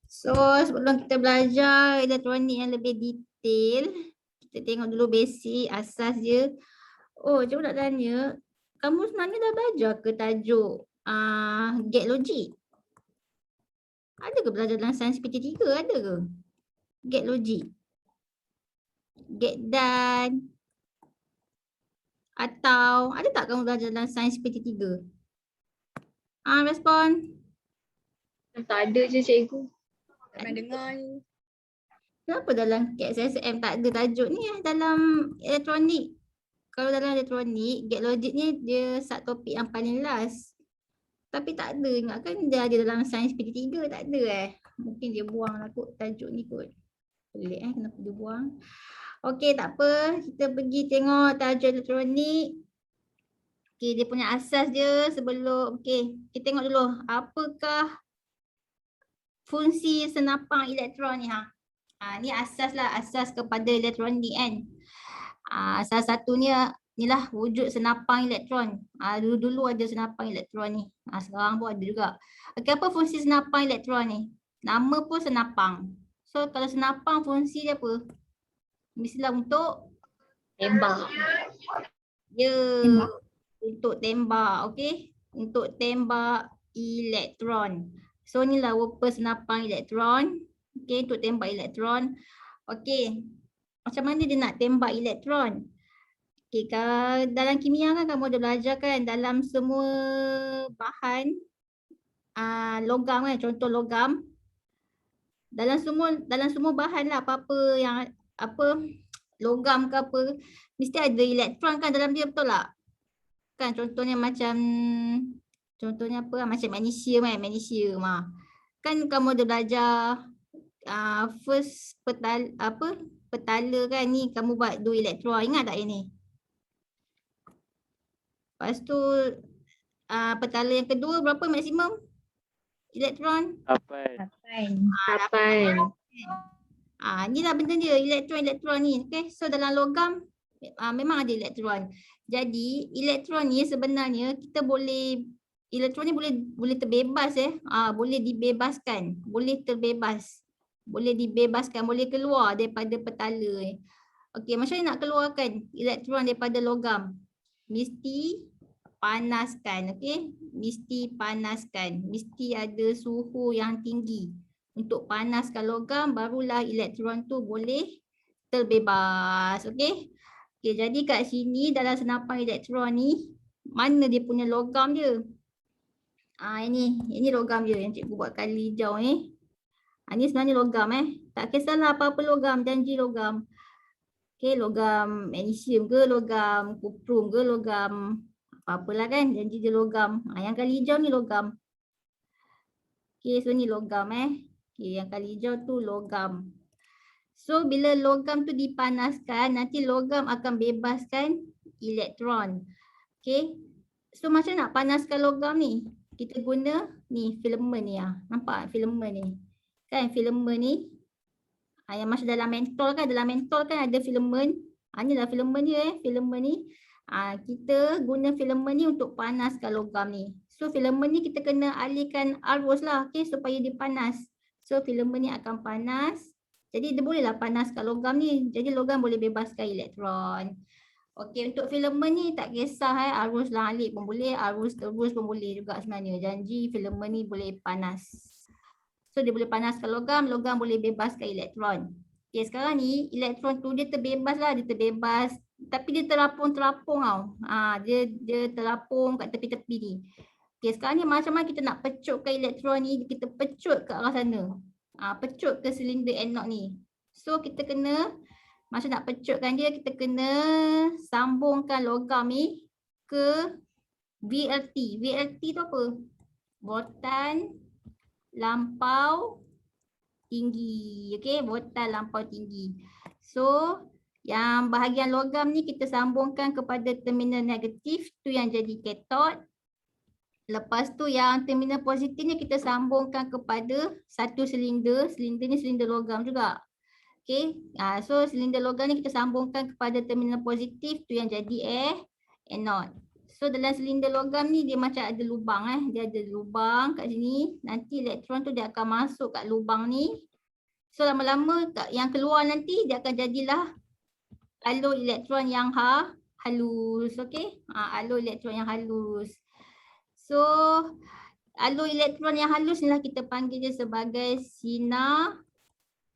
So sebelum kita belajar elektronik yang lebih detail, kita tengok dulu basic, asas je. Oh, cikgu nak tanya, kamu sebenarnya dah belajar ke tajuk gate logic? Ada ke belajar dalam sains PT3? Ada ke? Gate logic? Gate dan? Atau ada tak kamu belajar dalam sains PT3? Respon. Tak ada je cikgu. Tak pernah dengar ni. Kenapa dalam KSSM tak ada tajuk ni dalam elektronik? Kalau dalam elektronik, gate logic ni dia subtopik yang paling last. Tapi tak ada, ingatkan dia ada dalam sains PT3, tak ada Mungkin dia buang lah kot tajuk ni kot. Pelik kenapa dia buang. Okey, tak apa. Kita pergi tengok tajuk elektronik. Okey, dia punya asas dia sebelum, okey, kita tengok dulu. Apakah fungsi senapang elektron ni ni asas lah, asas kepada elektronik kan. Salah satunya inilah wujud senapang elektron. Dulu-dulu ada senapang elektron ni. Sekarang pun ada juga. Okey, apa fungsi senapang elektron ni? Nama pun senapang. So kalau senapang fungsi dia apa? Mestilah untuk Tembak. Untuk tembak, okey? Untuk tembak elektron. So inilah rupa senapang elektron. Okey, untuk tembak elektron. Okey. Macam mana dia nak tembak elektron? Okay, dalam kimia kan kamu ada belajar kan dalam semua bahan logam kan, contoh logam. Dalam semua bahan lah apa-apa yang logam ke apa, mesti ada elektron kan dalam dia, betul tak? Kan contohnya macam macam magnesium kan, magnesium kan kamu ada belajar first petala kan ni kamu buat 2 elektron, ingat tak ini? Lepas tu petala yang kedua berapa maksimum elektron? 8. Inilah benda dia, elektron ni. Okay, so dalam logam memang ada elektron. Jadi elektron ni sebenarnya kita boleh, elektron ni boleh terbebas boleh dibebaskan, boleh terbebas, boleh dibebaskan, boleh keluar daripada petala Okey, macam mana nak keluarkan elektron daripada logam? Mesti panaskan, okey? Mesti panaskan, mesti ada suhu yang tinggi. Untuk panaskan logam barulah elektron tu boleh terbebas, okey? Okey, jadi kat sini dalam senapan elektron ni mana dia punya logam dia? Ini logam dia yang cikgu buat kali hijau ni. Ini sebenarnya logam Tak kisahlah apa-apa logam, janji logam. Okay, logam magnesium ke, logam kuprum ke, logam apa-apalah kan, janji dia logam. Yang kali hijau ni logam. Okay, so ni logam Okay, yang kali hijau tu logam. So bila logam tu dipanaskan, nanti logam akan bebaskan elektron. Okay, so macam nak panaskan logam ni? Kita guna ni filament ni nampak filament ni? Kan filament ni yang masuk dalam mentol kan, dalam mentol kan ada filament. Inilah filament dia filament ni. Kita guna filament ni untuk panaskan logam ni. So filament ni kita kena alihkan arus lah, okay, supaya dia panas. So filament ni akan panas. Jadi dia bolehlah panaskan logam ni. Jadi logam boleh bebaskan elektron. Okey, untuk filament ni tak kisah arus alik pun boleh, arus terus pun boleh juga sebenarnya. Janji filament ni boleh panas. So dia boleh panaskan logam, logam boleh bebaskan elektron. Okay, sekarang ni elektron tu dia terbebas lah, dia terbebas. Tapi dia terapung-terapung tau. Dia terapung kat tepi-tepi ni. Okay, sekarang ni macam mana kita nak pecutkan elektron ni, kita pecut ke arah sana. Pecut ke silinder anode ni. So kita kena, macam nak pecutkan dia, kita kena sambungkan logam ni ke VLT. VLT tu apa? Voltan lampau tinggi. Okey, voltan lampau tinggi. So, yang bahagian logam ni kita sambungkan kepada terminal negatif, tu yang jadi katot. Lepas tu yang terminal positif ni kita sambungkan kepada satu silinder. Silinder ni silinder logam juga. Okey, so silinder logam ni kita sambungkan kepada terminal positif, tu yang jadi anode. So dalam silinder logam ni dia macam ada lubang Dia ada lubang kat sini. Nanti elektron tu dia akan masuk kat lubang ni. So lama-lama yang keluar nanti dia akan jadilah alur elektron yang halus. Okey. Alur elektron yang halus. So alur elektron yang halus ni lah kita panggil dia sebagai sinar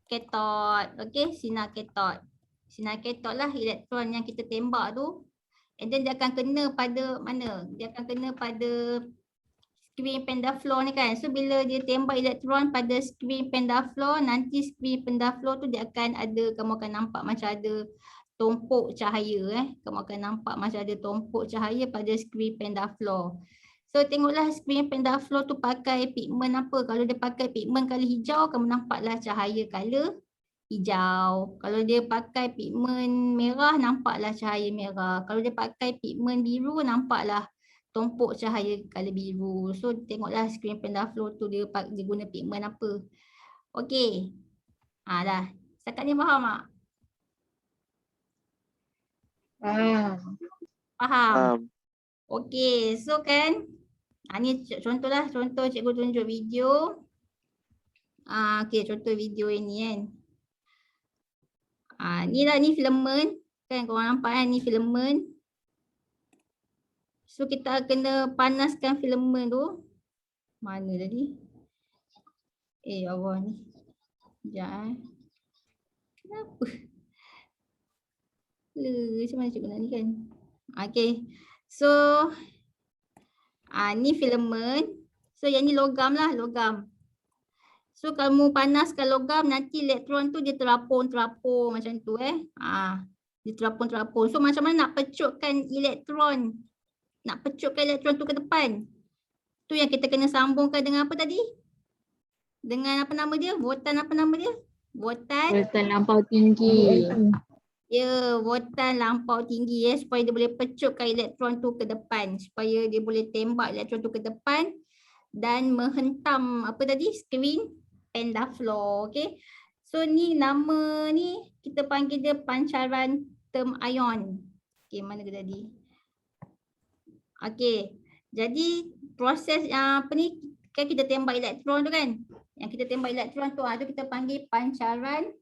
katod. Okey, sinar katod. Sinar katod lah elektron yang kita tembak tu. And then dia akan kena pada mana? Dia akan kena pada skrin pendaflor ni kan. So bila dia tembak elektron pada skrin pendaflor, nanti skrin pendaflor tu dia akan ada, kamu akan nampak macam ada tumpuk cahaya Kamu akan nampak macam ada tumpuk cahaya pada skrin pendaflor. So tengoklah skrin pendaflor tu pakai pigmen apa. Kalau dia pakai pigmen color hijau, kamu nampaklah cahaya color hijau. Kalau dia pakai pigmen merah, nampaklah cahaya merah. Kalau dia pakai pigmen biru, nampaklah tumpuk cahaya color biru. So tengoklah skrin pendaflor tu dia guna pigmen apa. Okey. Dah. Setakat ni faham tak? Faham. Okey, so kan ni contohlah, contoh cikgu tunjuk video. Okey, contoh video ini kan. Ni lah, ni filament kan, korang nampak kan, ni filament. So kita kena panaskan filament tu. Mana tadi? Allah ni. Sekejap Kenapa? Macam mana cikgu nak ni kan? Okay. So ni filament. So yang ni logam lah, logam. So kalau panaskan logam, nanti elektron tu dia terapung-terapung macam tu dia terapung-terapung. So macam mana nak pecutkan elektron? Nak pecutkan elektron tu ke depan? Tu yang kita kena sambungkan dengan apa tadi? Dengan apa nama dia? Voltan apa nama dia? Voltan lampau tinggi. Ya, voltan lampau tinggi supaya dia boleh pecutkan elektron tu ke depan. Supaya dia boleh tembak elektron tu ke depan dan menghentam apa tadi? Skrin pendaflor. Okay. So ni nama ni kita panggil dia pancaran term ion. Okay, mana dia tadi? Okay. Jadi proses yang apa ni, kan kita tembak elektron tu kan? Yang kita tembak elektron tu tu kita panggil pancaran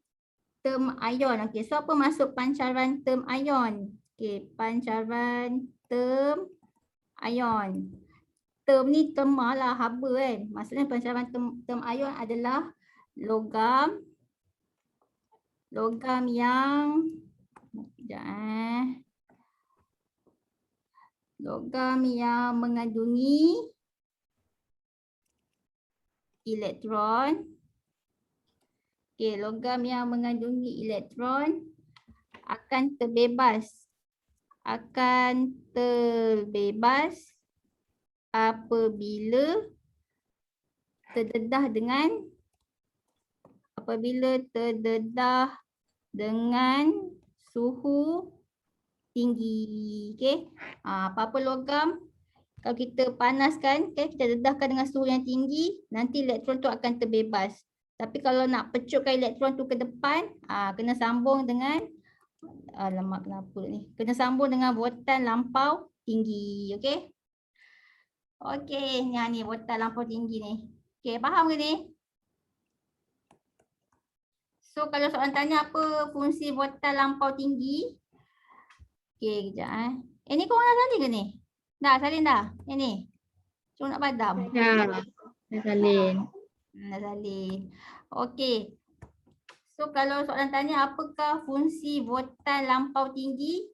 term ion. Okay, so apa masuk pancaran term ion? Okay, pancaran term ion. Term ni term lah, haba kan. Maksudnya pancaran term ion adalah logam yang logam yang mengandungi elektron. Okay, logam yang mengandungi elektron akan terbebas apabila terdedah dengan suhu tinggi. Okay. Apa-apa logam kalau kita panaskan, kita dedahkan dengan suhu yang tinggi, nanti elektron tu akan terbebas. Tapi kalau nak pecutkan elektron tu ke depan, kena sambung dengan kena sambung dengan voltan lampau tinggi. Okey. Okey, ni voltan lampau tinggi ni. Okey, faham ke ni? So kalau soalan tanya apa fungsi voltan lampau tinggi? Okey, kejap ni korang dah salin ke ni? Dah salin dah? Ni. Cuma nak padam. Dah salin. Dah salin. Okey. So kalau soalan tanya apakah fungsi voltan lampau tinggi?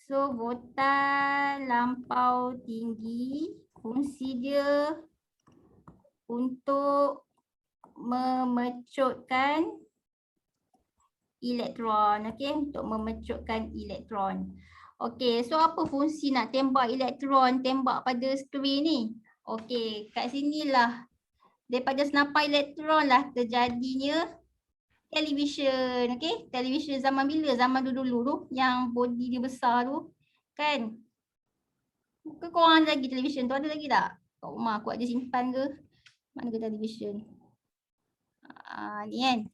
So voltan lampau tinggi fungsi dia untuk memecutkan elektron. Okey, untuk memecutkan elektron. Okey, so apa fungsi nak tembak elektron, tembak pada skrin ni? Okey, kat sinilah daripada senapan elektron lah terjadinya televisyen. Okey, televisyen zaman bila? Zaman dulu-dulu tu yang body dia besar tu kan? Ke korang ada lagi televisyen tu? Ada lagi tak? Kat rumah aku ada simpan ke? Mana ke televisyen? Ni kan.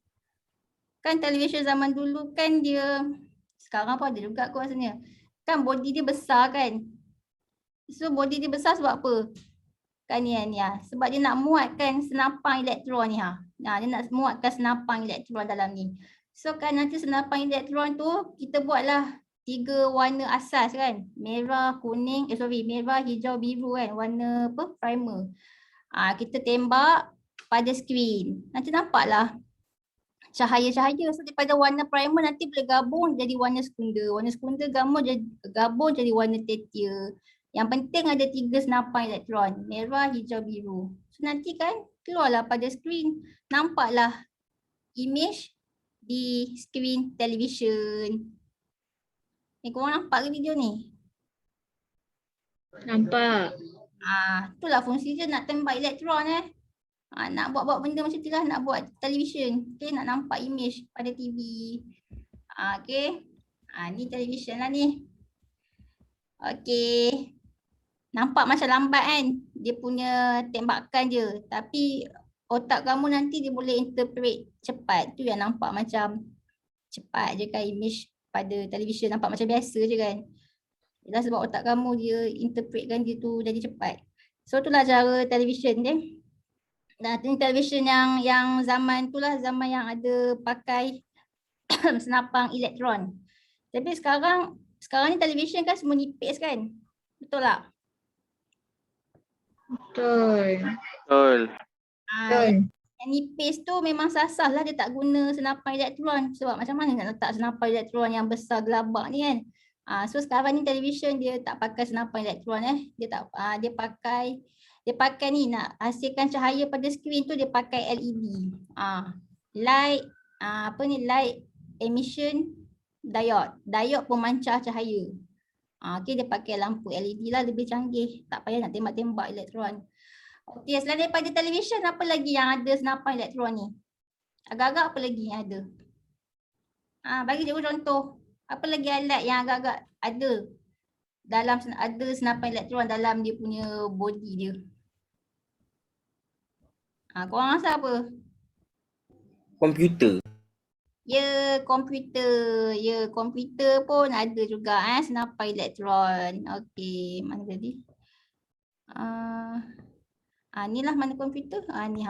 Kan televisyen zaman dulu kan dia, sekarang pun ada juga aku rasanya. Kan body dia besar kan? So body dia besar sebab apa? Kan ni ya. Sebab dia nak muatkan senapang elektron ni ha. Nah, dia nak muatkan senapang elektron dalam ni. So kan nanti senapang elektron tu kita buatlah 3 warna asas kan. Merah, kuning, merah, hijau, biru kan. Warna apa? Primer. Kita tembak pada skrin. Nanti nampaklah cahaya-cahaya. So daripada warna primer nanti boleh gabung jadi warna sekunder. Warna sekunder gabung jadi warna tertier. Yang penting ada 3 senapan elektron. Merah, hijau, biru. So nanti kan keluarlah pada skrin. Nampaklah image di skrin televisyen. Ni korang nampak ke video ni? Nampak. Itulah fungsi dia nak tembak elektron nak buat benda macam tu lah, nak buat televisyen. Okay, nak nampak image pada TV. Okay. Ni televisyen lah ni. Okay. Nampak macam lambat kan? Dia punya tembakan je. Tapi otak kamu nanti dia boleh interpret cepat. Tu yang nampak macam cepat je kan image pada televisyen. Nampak macam biasa je kan? Ialah sebab otak kamu dia interpretkan dia tu jadi cepat. So itulah cara televisyen dia. Dan televisyen yang zaman tu lah, zaman yang ada pakai senapang elektron. Tapi sekarang ni televisyen kan semua nipis kan? Betul tak? Betul. Yang nipis tu memang sasar lah, dia tak guna senapan elektron. Sebab macam mana nak letak senapan elektron yang besar gelabak ni kan? So sekarang ni televisyen dia tak pakai senapan elektron dia pakai ni nak hasilkan cahaya pada skrin tu dia pakai LED. Light light emission diode. Diode pemancar cahaya. Okay, dia pakai lampu LED lah, lebih canggih. Tak payah nak tembak-tembak elektron. Okay, selain daripada televisyen, apa lagi yang ada senapan elektron ni? Agak-agak apa lagi yang ada? Bagi cikgu contoh. Apa lagi alat yang agak-agak ada senapan elektron dalam dia punya body dia? Korang rasa apa? Komputer. Ya, komputer. Ya, komputer pun ada juga senapan elektron. Okey, mana tadi? Ni lah mana komputer? Ni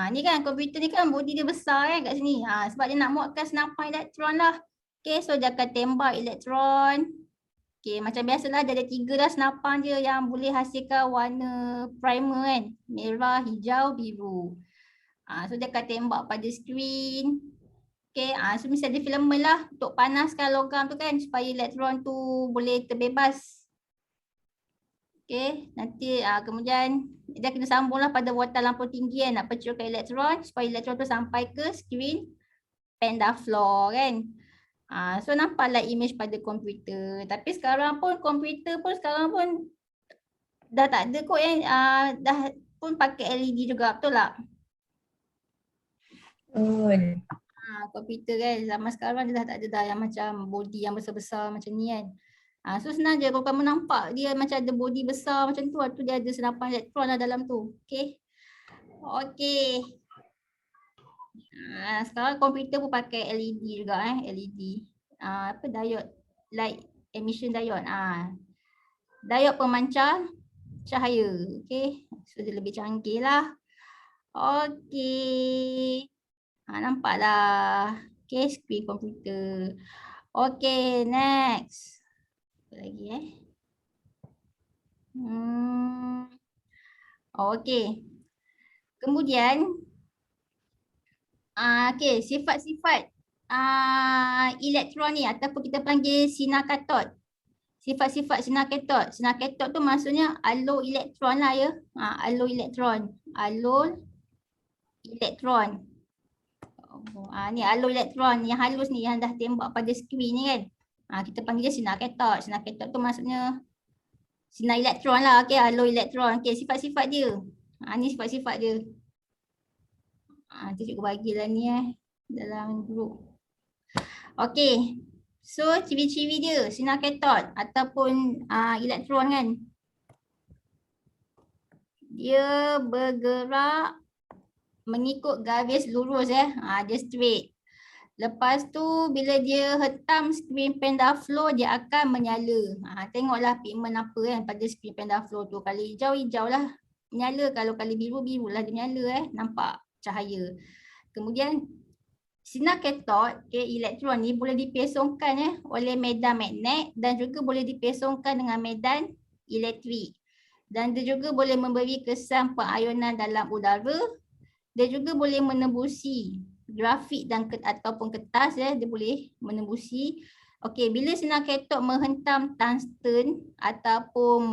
ni kan komputer ni kan body dia besar kan kat sini. Sebab dia nak muatkan senapan elektron lah. Okey, so dia akan tembak elektron. Okey, macam biasalah dia ada 3 dah senapan dia yang boleh hasilkan warna primer kan. Merah, hijau, biru. So dia akan tembak pada skrin. Okay, so mesti ada filament lah untuk panaskan logam tu kan supaya elektron tu boleh terbebas. Okay, nanti kemudian dia kena sambung lah pada voltaj lampu tinggi kan, nak pecahkan elektron supaya elektron tu sampai ke skrin pendaflor kan. So nampaklah image pada komputer. Tapi sekarang pun komputer pun sekarang pun dah tak ada kot dah pun pakai LED juga, betul tak? Komputer kan zaman sekarang dia dah tak ada dah yang macam body yang besar-besar macam ni kan. So senang je kalau kamu nampak dia macam ada body besar macam tu dia ada senapan elektron lah dalam tu. Okay. Sekarang komputer pun pakai LED juga LED. Diode, light emission diode. Diode pemancar cahaya. Okay. So dia lebih canggih lah. Okay. Nampaklah. Okay, skrin komputer. Okay, next. Apa lagi Okay. Kemudian, okay, sifat-sifat elektron ni ataupun kita panggil sinar katod. Sifat-sifat sinar katod. Sinar katod tu maksudnya alur elektron lah ya. Alur elektron. Alur elektron. Ni alur elektron yang halus ni yang dah tembak pada skrin ni kan. Kita panggil dia sinar katod. Sinar katod tu maksudnya sinar elektron lah. Okay, alur elektron. Okay, sifat-sifat dia. Ni sifat-sifat dia. Nanti cikgu bagilah ni dalam grup. Okay. So, ciri-ciri dia sinar katod ataupun elektron kan. Dia bergerak mengikut garis lurus dia straight. Lepas tu bila dia hentam screen panda flow dia akan menyala. Tengoklah pigment apa kan pada screen panda flow tu. Kalau hijau, hijau lah menyala. Kalau biru, biru lah dia menyala nampak cahaya. Kemudian sinar katot, elektron ni boleh dipesongkan oleh medan magnet dan juga boleh dipesongkan dengan medan elektrik. Dan dia juga boleh memberi kesan pengayonan dalam udara. Dia juga boleh menembusi grafik dan ataupun kertas dia boleh menembusi. Okey, bila sinar katot menghentam tungsten ataupun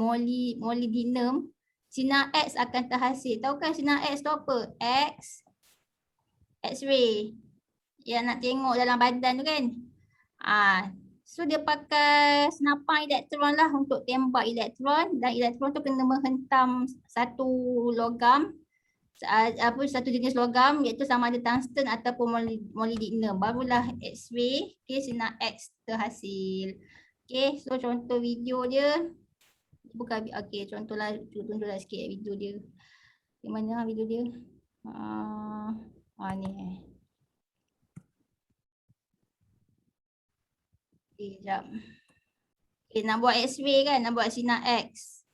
molybdenum, sinar X akan terhasil. Tahu kan sinar X tu apa? X-ray. Yang nak tengok dalam badan tu kan. So dia pakai senapan elektron lah untuk tembak elektron dan elektron tu kena menghentam satu logam, satu jenis logam iaitu sama ada tungsten ataupun molybdenum, barulah X-ray, sinar X terhasil. So contoh video dia bukan contohlah tunjuklah sikit video dia. Di mana video dia? Ni. Sekejap. Nak buat X-ray kan, nak buat sinar X.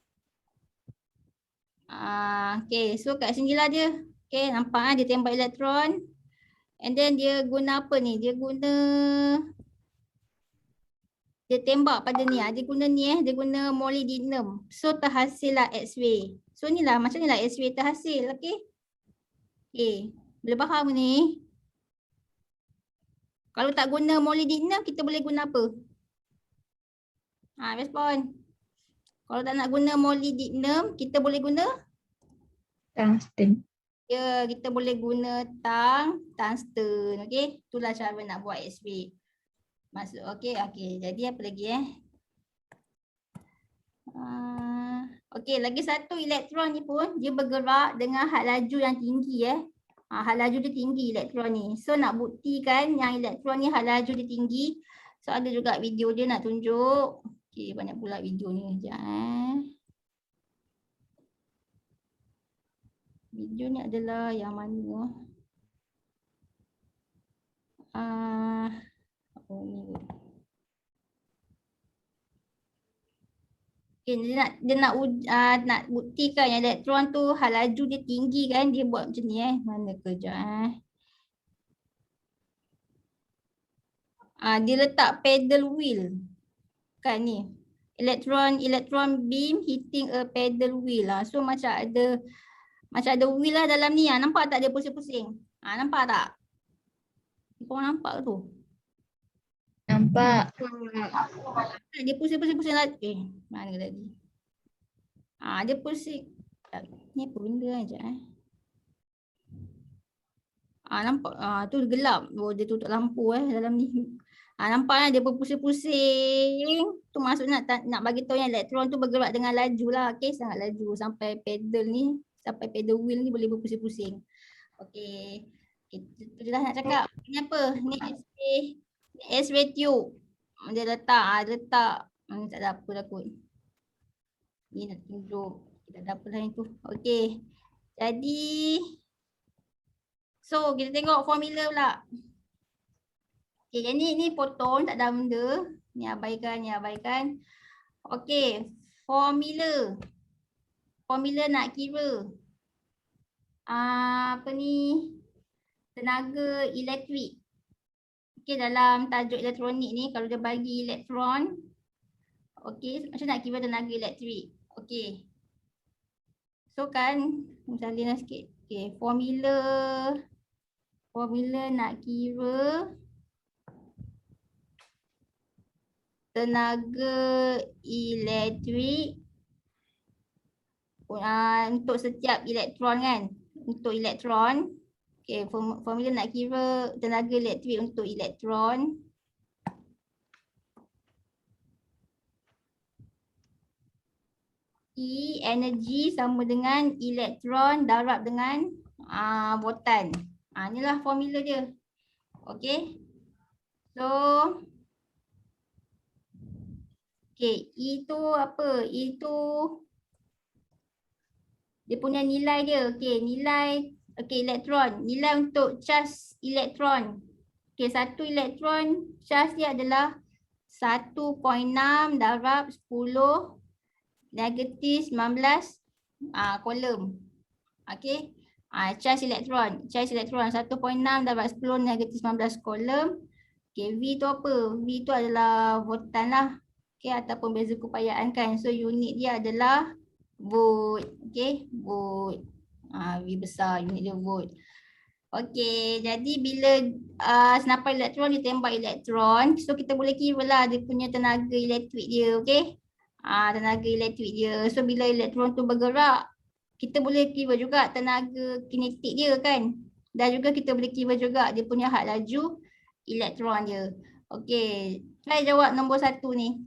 So kat sini lah dia. Nampak dia tembak elektron. And then dia guna apa ni? Dia tembak pada ni. Dia guna ni dia guna molybdenum. So terhasillah X-ray. So ni lah macam ni lah X-ray terhasil. Boleh faham ni? Kalau tak guna molybdenum kita boleh guna apa? Respon. Kalau tak nak guna molybdenum, kita boleh guna? Tungsten. Ya, kita boleh guna tungsten. Itulah cara nak buat X-ray. Masuk, jadi apa lagi lagi satu elektron ni pun dia bergerak dengan had laju yang tinggi had laju dia tinggi elektron ni. So nak buktikan yang elektron ni had laju dia tinggi. So ada juga video dia nak tunjuk. Banyak pula video ni. Video ni adalah yang mana? Dia nak buktikan yang elektron tu had laju dia tinggi kan. Dia buat macam ni Mana kejap dia letak pedal wheel. Kan ni. Electron beam hitting a pedal wheel. So macam ada wheel lah dalam ni. Nampak tak dia pusing-pusing? Nampak tak? Kau nampak tu? Nampak. Dia pusing-pusing lah. Mana tadi? Dia pusing. Ni apa benda aja nampak? Tu gelap. Dia tutup lampu dalam ni. Nampak dia berpusing-pusing. Tu maksud nak bagi tahu yang elektron tu bergerak dengan laju lah. Sangat laju sampai pedal wheel ni boleh berpusing-pusing. Itu je lah nak cakap. Ni apa? Ni X-ray tube. Dia letak. Tak ada apa dah kot. Ni nak tunjuk. Tak ada apa lah yang tu. Jadi. So kita tengok formula pula. Yang ni foton, tak ada benda. Ni abaikan. Formula nak kira tenaga elektrik. Dalam tajuk elektronik ni kalau dia bagi elektron, macam nak kira tenaga elektrik. So kan, misalnya sikit. Formula nak kira tenaga elektrik untuk setiap elektron kan. Untuk elektron. Formula nak kira tenaga elektrik untuk elektron. E energi sama dengan elektron darab dengan voltan. Inilah formula dia. So E tu apa? E tu dia punya nilai dia. Nilai elektron. Nilai untuk charge elektron. Okey, satu elektron charge dia adalah 1.6 darab 10 negatif 19 kolom. Okey. Charge elektron 1.6 darab 10 negatif 19 kolom. Okey, V tu apa? V tu adalah voltan lah. Okey, ataupun beza keupayaan kan. So unit dia adalah volt. Okey, volt. V besar, unit dia volt. Okey, jadi bila senapan elektron ditembak elektron, so kita boleh kira lah dia punya tenaga elektrik dia, okey? Tenaga elektrik dia. So bila elektron tu bergerak, kita boleh kira juga tenaga kinetik dia kan. Dan juga kita boleh kira juga dia punya had laju elektron dia. Okey, try jawab nombor 1 ni.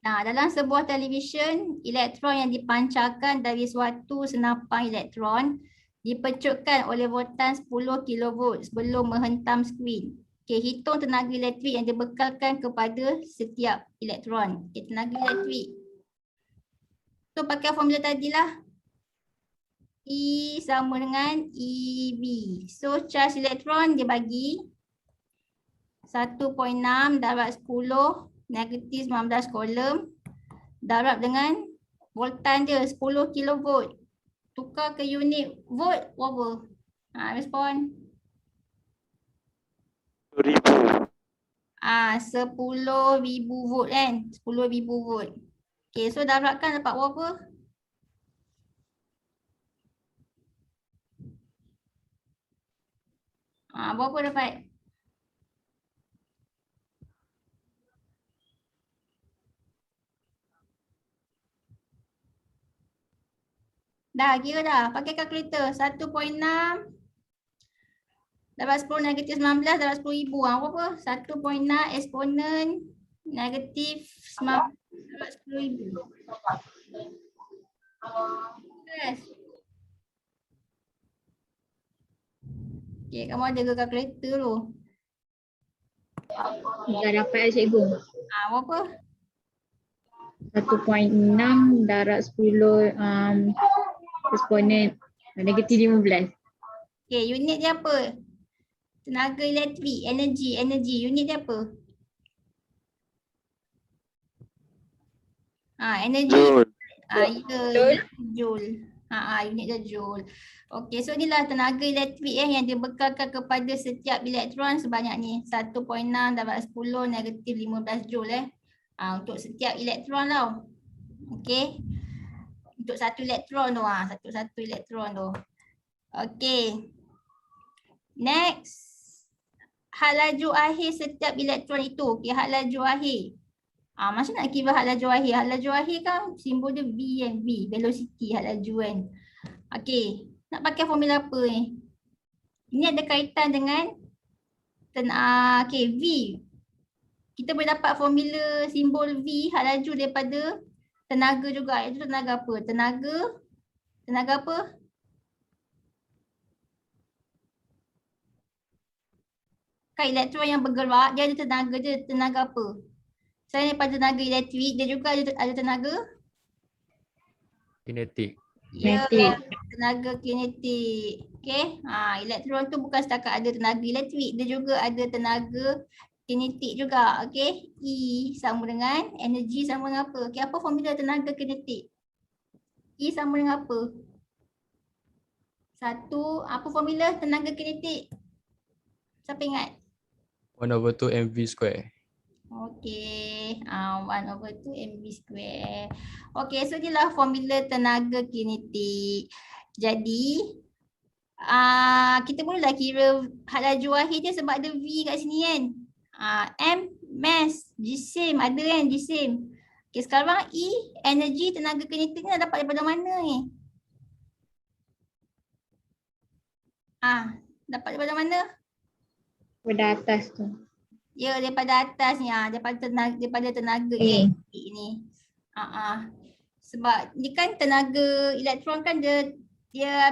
Nah, dalam sebuah televisyen, elektron yang dipancarkan dari suatu senapan elektron dipecutkan oleh voltan 10 kV sebelum menghentam skrin. Okey, hitung tenaga elektrik yang dibekalkan kepada setiap elektron. Okey, tenaga elektrik. So pakai formula tadilah. E sama dengan EV. So charge elektron dia bagi 1.6 darab 10 negatif 19 kolom darab dengan voltan dia 10 kV. Tukar ke unit volt berapa? Respon. 10,000. 10,000 volt kan? 10,000 volt. Okay, so darabkan dapat berapa? Berapa dapat? Dah kira dah. Pakai kalkulator. 1.6 dapat 10 negatif 19 dapat 10,000. Berapa? 1.6 eksponen negatif 19 dapat 10,000. Yes. Okay, kamu ada ke kalkulator tu? Dah dapat lah cikgu. Berapa? 1.6 darab 10 eksponen negatif 15. Okay, unit dia apa? Tenaga elektrik, energi. Unit dia apa? Energi. Joule. Ya, joule. Unit dia joule. Okey, so inilah tenaga elektrik yang dibekalkan kepada setiap elektron sebanyak ni. 1.6 darab 10 negatif 15 joule untuk setiap elektron tau. Okey. Untuk satu elektron tu satu elektron tu. Okey. Next. Had laju akhir setiap elektron itu. Okey, had laju akhir. Macam nak kira had laju akhir? Had laju akhir kan simbol dia V kan. V, velocity had laju kan. Okey, nak pakai formula apa ni? Ini ada kaitan dengan V. Kita boleh dapat formula simbol V had laju daripada tenaga juga. Itu tenaga apa? Tenaga apa? Kan elektron yang bergerak dia ada tenaga apa? Selain daripada tenaga elektrik, dia juga ada tenaga kinetik. ya, tenaga kinetik. Okey. Elektron tu bukan setakat ada tenaga elektrik, dia juga ada tenaga kinetik juga. Okey. E sama dengan energi sama dengan apa? Okey, apa formula tenaga kinetik? E sama dengan apa? Apa formula tenaga kinetik? Siapa ingat? 1/2 mv square. Okey, 1/2 mv square. Okey, so inilah formula tenaga kinetik. Jadi, kita bolehlah kira had laju akhir dia sebab ada V kat sini kan. M, mass, jisim, ada kan jisim. Okey, sekarang E, energi tenaga kinetik ni dapat daripada mana ni? Dapat daripada mana? Pada atas tu. Ya, daripada atas ni, daripada tenaga elektrik ni. Sebab ni kan tenaga elektron kan dia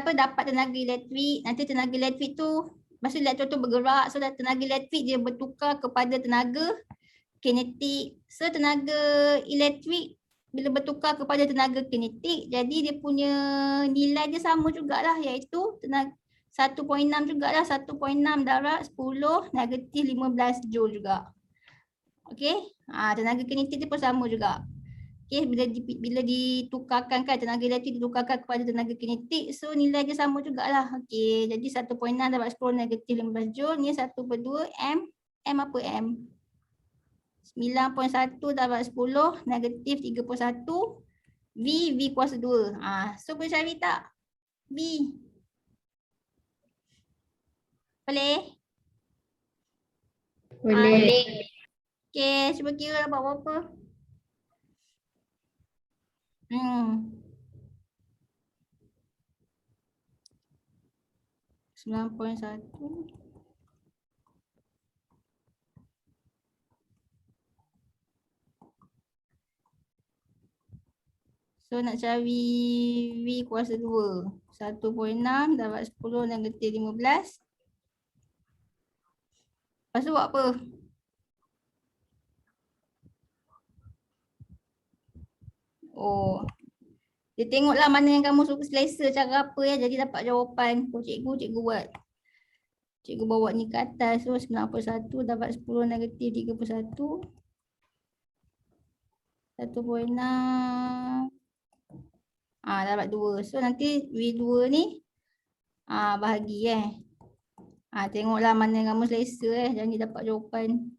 dapat tenaga elektrik, nanti tenaga elektrik tu masa elektron tu bergerak, so tenaga elektrik dia bertukar kepada tenaga kinetik. So tenaga elektrik bila bertukar kepada tenaga kinetik, jadi dia punya nilai dia sama jugalah, iaitu 1.6 jugalah. 1.6 darab 10 negatif 15 joule juga. Okey. Tenaga kinetik dia pun sama juga. Okey, bila ditukarkan kan tenaga elektrik ditukarkan kepada tenaga kinetik, so nilai dia sama jugalah. Okey, jadi 1.6 darab 10 negatif 15 joule ni 1/2 M. M apa M? 9.1 darab 10 negatif 31. V kuasa 2. So boleh cari tak? V. Boleh? Boleh. Okey, cuba kira dapat berapa? 9.1. So nak cari V kuasa 2. 1.6 darab 10 negatif 15. Lepas tu buat apa? Oh. Dia tengoklah mana yang kamu suka selesa cara apa ya. Jadi dapat jawapan. Cikgu buat. Cikgu bawa ni ke atas. So 9.1 dapat 10 negatif 31. 1.6. Dapat 2. So nanti V2 ni bahagi tengoklah mana yang kamu selesa jangan dapat jawapan.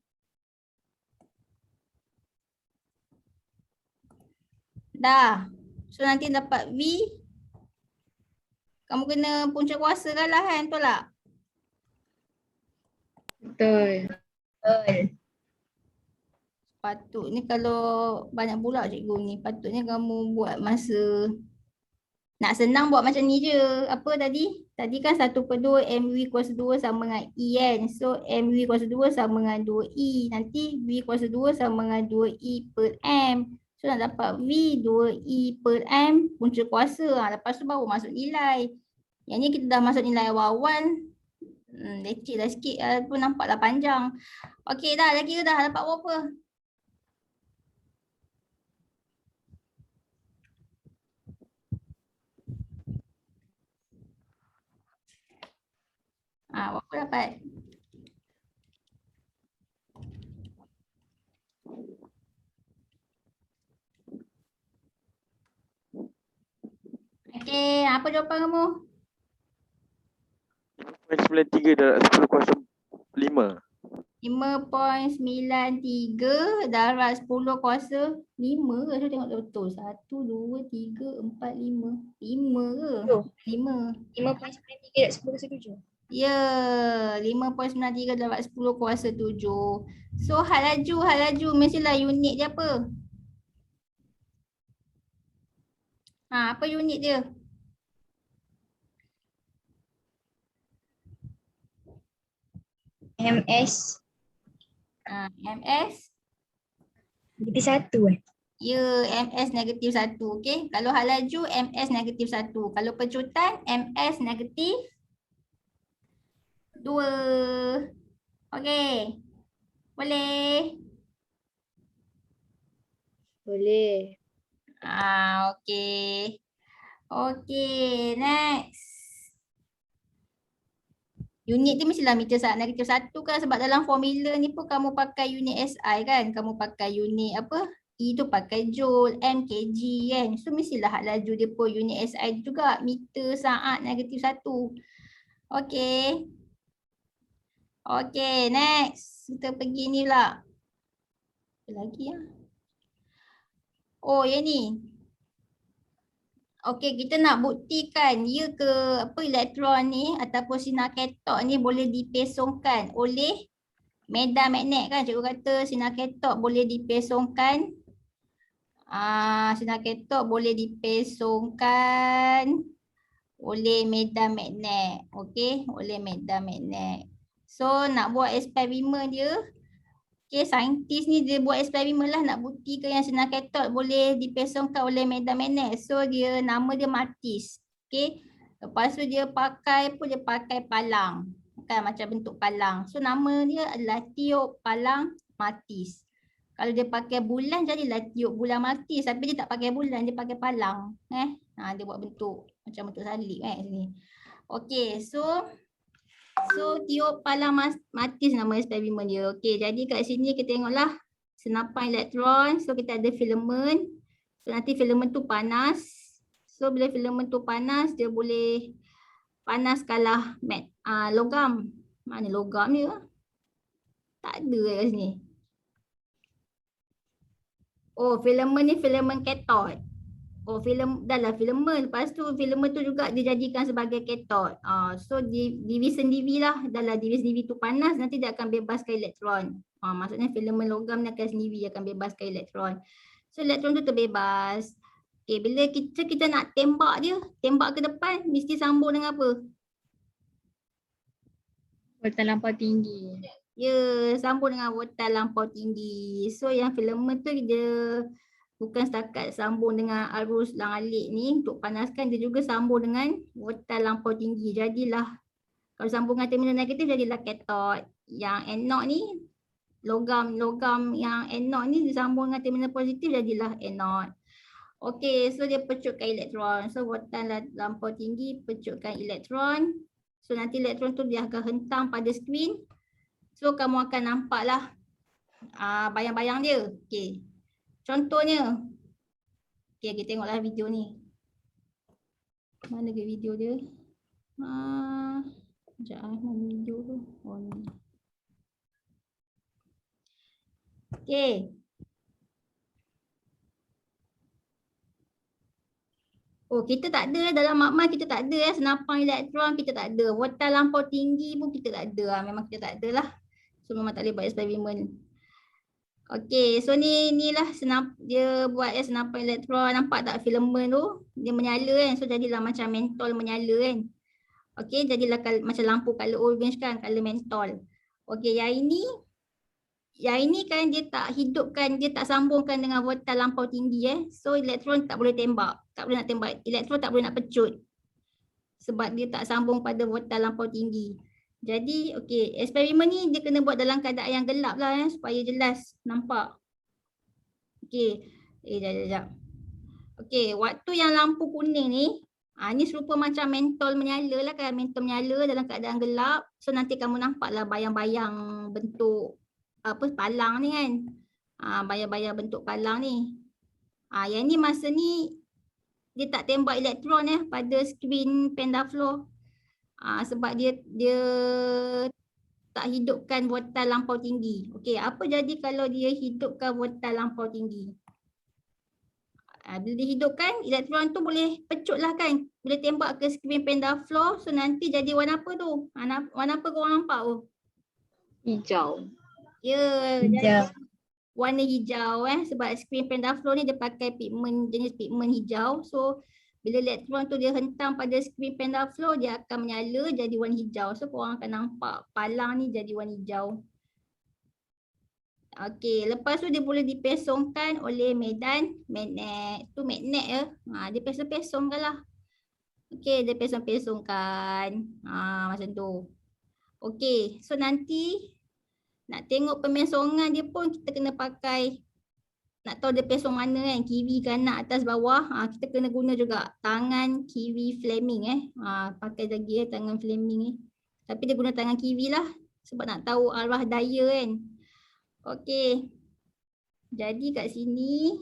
Dah. So nanti dapat V. Kamu kena punca kuasa lah kan, betul tak? Betul. Patutnya kalau banyak pula cikgu ni, patutnya kamu buat masa nak senang buat macam ni je. Apa tadi? Tadi kan 1/2 MV kuasa 2 sama dengan E kan. So MV kuasa 2 sama dengan 2E. Nanti V kuasa 2 sama dengan 2E per M. So nak dapat V 2E per M punca kuasa. Lepas tu baru masuk nilai. Yang ni kita dah masuk nilai awal-awal. Leceh dah sikit pun nampaklah panjang. Okey dah, dah kira dah dapat berapa? Berapa dapat? Okey, apa jawapan kamu? 5.93 darab 10 kuasa 5. 5.93 darab 10 kuasa 5 ke? Saya tengok betul. 1, 2, 3, 4, 5. 5 ke? 5. 5.93 darab 10 kuasa 7. Ya, 5.93 darab 10 kuasa 7. So hal laju mestilah unit dia apa? Apa unit dia? MS. MS? Negatif 1 Ya, MS negatif 1. Okey. Kalau hal laju, MS negatif 1. Kalau pecutan, MS negatif 2. Okey. Boleh? Boleh. Okey. Okey, next. Unit dia mestilah meter saat negatif 1 kan, sebab dalam formula ni pun kamu pakai unit SI kan. Kamu pakai unit apa? E tu pakai joule, M kg kan. So mestilah hak laju dia pun unit SI juga, meter saat negatif 1. Okey. Okey, next. Kita pergi ni pula. Apa lagi ya? Oh, yang ni. Okey, kita nak buktikan ya ke apa elektron ni ataupun sinar katot ni boleh dipesongkan oleh medan magnet kan. Cikgu kata sinar katot boleh dipesongkan. Sinar katot boleh dipesongkan oleh medan magnet. Okey, oleh medan magnet. So nak buat eksperimen dia. Okay, saintis ni dia buat eksperimen lah nak buktikan yang sinar katot boleh dipesongkan oleh medan magnet. So dia nama dia Martis. Okay, lepas tu dia pakai palang. Kan macam bentuk palang. So nama dia adalah tiup palang Martis. Kalau dia pakai bulan jadilah tiup bulan Martis. Tapi dia tak pakai bulan, dia pakai palang. Dia buat bentuk macam bentuk salib sini. Okey, so tiup palang matis nama eksperimen dia. Okey, jadi kat sini kita tengoklah senapan elektron. So kita ada filament. So nanti filament tu panas. So bila filament tu panas, dia boleh panas kalah logam. Mana logam dia? Tak ada kat sini. Oh, filament ni filament katot. Oh, filament. Lepas tu filament tu juga dijadikan sebagai katot. So diri sendiri lah. Dalam diri sendiri tu panas, nanti dia akan bebaskan elektron. Maksudnya filament logam ni akan sendiri akan bebaskan elektron. So elektron tu terbebas. Okay, bila kita nak tembak dia, tembak ke depan, mesti sambung dengan apa? Voltan lampau tinggi. Ya, sambung dengan voltan lampau tinggi. So yang filament tu dia bukan setakat sambung dengan arus lang-alik ni untuk panaskan, dia juga sambung dengan voltan lampau tinggi. Jadilah, kalau sambung dengan terminal negatif jadilah katot. Yang anode ni, logam yang anode ni disambung dengan terminal positif jadilah anode. Okey, so dia pecutkan elektron. So voltan lampau tinggi pecutkan elektron. So nanti elektron tu dia akan hentam pada skrin. So kamu akan nampaklah bayang-bayang dia. Okey. Contohnya. Okey, kita tengoklah video ni. Mana ke video dia? Sekejap mana video tu? Oh ni. Okey. Oh, kita tak ada dalam makmal, kita tak ada senapan elektron, kita tak ada. Voltan lampau tinggi pun kita tak ada. Memang kita tak ada lah. So memang tak boleh buat eksperimen. Okey, so ni lah dia buat senapan elektron. Nampak tak filament tu? Dia menyala kan. So jadilah macam mentol menyala kan. Okey, jadilah macam lampu color orange kan, color mentol. Okey, yang ini kan dia tak hidupkan, dia tak sambungkan dengan voltan lampau tinggi So elektron tak boleh tembak, tak boleh nak tembak. Elektron tak boleh nak pecut. Sebab dia tak sambung pada voltan lampau tinggi. Jadi okey, eksperimen ni dia kena buat dalam keadaan yang gelap lah supaya jelas nampak. Okey, jap. Okey, waktu yang lampu kuning ni, ni serupa macam mentol menyala lah kan, mentol menyala dalam keadaan gelap. So nanti kamu nampaklah bayang-bayang bentuk palang ni kan. Bayang-bayang bentuk palang ni. Yang ni masa ni dia tak tembak elektron pada skrin Pendaflow. Sebab dia tak hidupkan voltan lampau tinggi. Okey, apa jadi kalau dia hidupkan voltan lampau tinggi? Bila dihidupkan, elektron tu boleh pecut lah kan. Boleh tembak ke skrin Pendaflow. So nanti jadi warna apa tu? Warna apa korang nampak tu? Hijau. Ya, jadi warna hijau sebab skrin Pendaflow ni dia pakai jenis pigmen hijau. So bila elektron tu dia hentam pada skrin Pendaflow, dia akan menyala jadi warna hijau. So korang akan nampak palang ni jadi warna hijau. Okey, lepas tu dia boleh dipesongkan oleh medan magnet. Tu magnet dia pesong-pesongkan lah. Okey, dia pesong-pesongkan. Macam tu. Okey, so nanti nak tengok pemesongan dia pun kita kena pakai, nak tahu dia pesong mana kan, kiri, kanan, atas, bawah. Kita kena guna juga tangan kiri Fleming pakai lagi tangan Fleming ni. Tapi dia guna tangan kiri lah sebab nak tahu arah daya kan. Okey. Jadi kat sini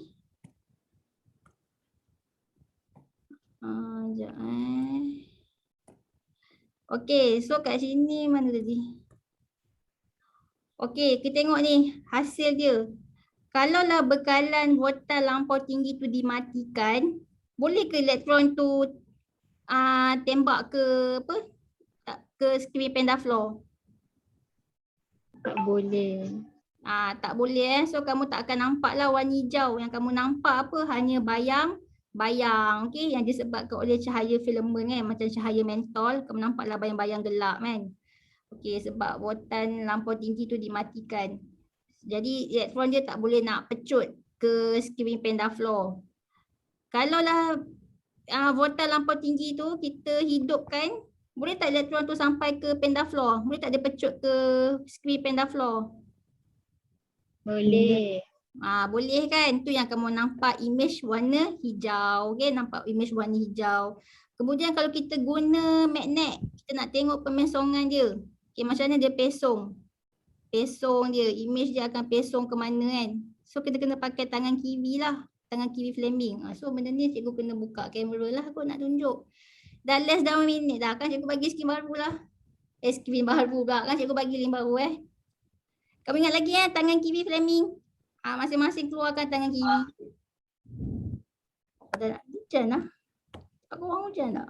sekejap Okey, so kat sini mana tadi? Okey, kita tengok ni hasil dia. Kalaulah bekalan voltan lampau tinggi tu dimatikan, boleh ke elektron tu tembak ke ke skrin Pendaflow? Tak boleh. Tak boleh So kamu tak akan nampak lah warna hijau. Yang kamu nampak apa? Hanya bayang-bayang yang disebabkan oleh cahaya filament kan, macam cahaya mentol. Kamu nampaklah bayang-bayang gelap kan. Okey, sebab voltan lampau tinggi tu dimatikan. Jadi elektron dia tak boleh nak pecut ke skrin Pendaflow. Kalaulah voltan lampau tinggi tu kita hidupkan, boleh tak elektron tu sampai ke Pendaflow? Boleh tak dia pecut ke skrin Pendaflow? Boleh. Boleh kan? Tu yang kamu nampak image warna hijau. Okay, nampak image warna hijau. Kemudian kalau kita guna magnet, kita nak tengok pemesongan dia. Okay, macam mana dia pesong. Pesong dia, image dia akan pesong ke mana kan. So kita kena pakai tangan kiri lah. Tangan kiri Fleming. So benda ni cikgu kena buka kamera lah aku nak tunjuk. Dah less dah 1 minit dah kan, cikgu bagi skrin baru lah. Skrin baru pula kan, cikgu bagi link baru Kamu ingat lagi tangan kiri Fleming. Masing-masing keluarkan tangan kiri. Ada nak hujan lah. Aku orang hujan tak?